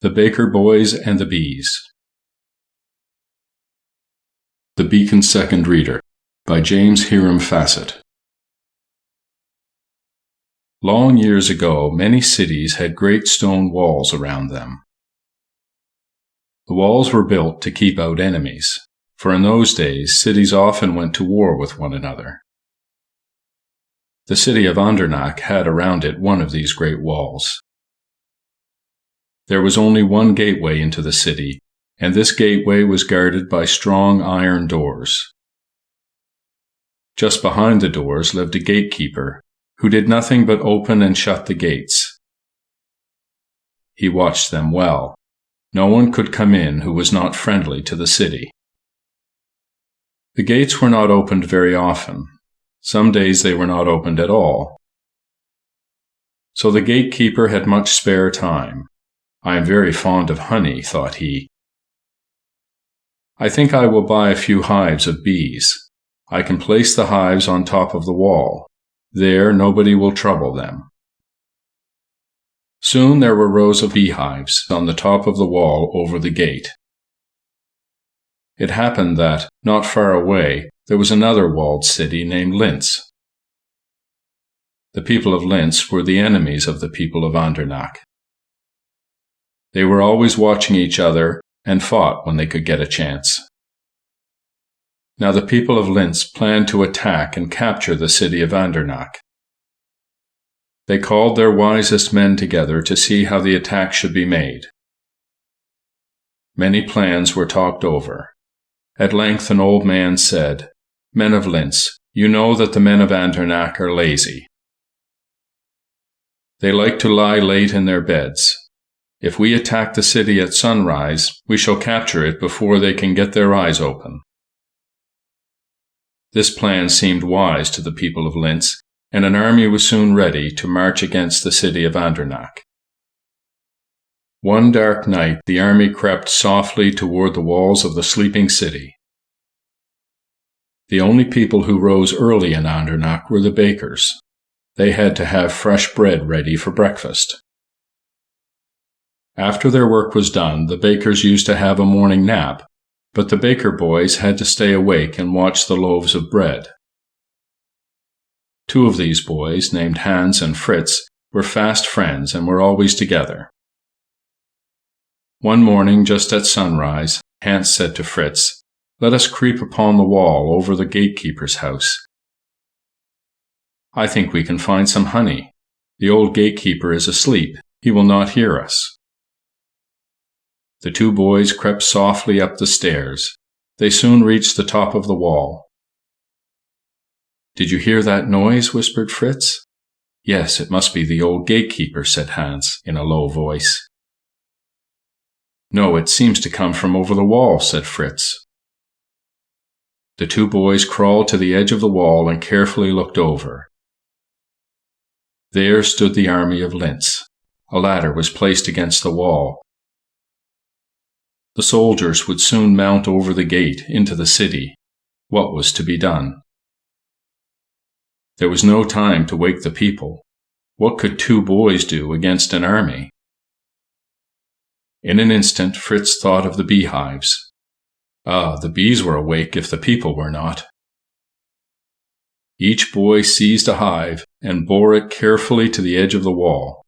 The Baker Boys and the Bees. The Beacon's Second Reader by James Hiram Fassett. Long years ago, many cities had great stone walls around them. The walls were built to keep out enemies, for in those days cities often went to war with one another. The city of Andernach had around it one of these great walls. There was only one gateway into the city, and this gateway was guarded by strong iron doors. Just behind the doors lived a gatekeeper, who did nothing but open and shut the gates. He watched them well. No one could come in who was not friendly to the city. The gates were not opened very often. Some days they were not opened at all. So the gatekeeper had much spare time. I am very fond of honey, thought he. I think I will buy a few hives of bees. I can place the hives on top of the wall. There nobody will trouble them. Soon there were rows of beehives on the top of the wall over the gate. It happened that, not far away, there was another walled city named Linz. The people of Linz were the enemies of the people of Andernach. They were always watching each other and fought when they could get a chance. Now the people of Linz planned to attack and capture the city of Andernach. They called their wisest men together to see how the attack should be made. Many plans were talked over. At length an old man said, "Men of Linz, you know that the men of Andernach are lazy. They like to lie late in their beds. If we attack the city at sunrise, we shall capture it before they can get their eyes open." This plan seemed wise to the people of Linz, and an army was soon ready to march against the city of Andernach. One dark night the army crept softly toward the walls of the sleeping city. The only people who rose early in Andernach were the bakers. They had to have fresh bread ready for breakfast. After their work was done, the bakers used to have a morning nap, but the baker boys had to stay awake and watch the loaves of bread. Two of these boys, named Hans and Fritz, were fast friends and were always together. One morning, just at sunrise, Hans said to Fritz, "Let us creep upon the wall over the gatekeeper's house. I think we can find some honey. The old gatekeeper is asleep. He will not hear us." The two boys crept softly up the stairs. They soon reached the top of the wall. "Did you hear that noise?" whispered Fritz. "Yes, it must be the old gatekeeper," said Hans in a low voice. "No, it seems to come from over the wall," said Fritz. The two boys crawled to the edge of the wall and carefully looked over. There stood the army of Linz. A ladder was placed against the wall. The soldiers would soon mount over the gate into the city. What was to be done? There was no time to wake the people. What could two boys do against an army? In an instant, Fritz thought of the beehives. The bees were awake if the people were not. Each boy seized a hive and bore it carefully to the edge of the wall.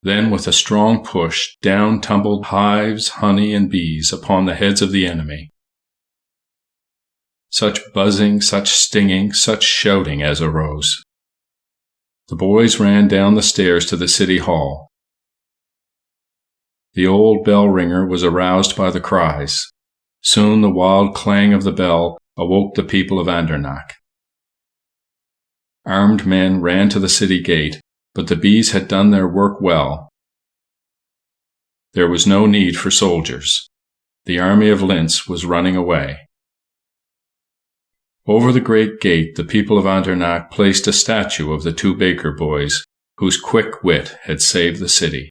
Then, with a strong push, down tumbled hives, honey, and bees upon the heads of the enemy. Such buzzing, such stinging, such shouting as arose. The boys ran down the stairs to the city hall. The old bell ringer was aroused by the cries. Soon the wild clang of the bell awoke the people of Andernach. Armed men ran to the city gate, but the bees had done their work well. There was no need for soldiers. The army of Linz was running away. Over the great gate the people of Andernach placed a statue of the two baker boys, whose quick wit had saved the city.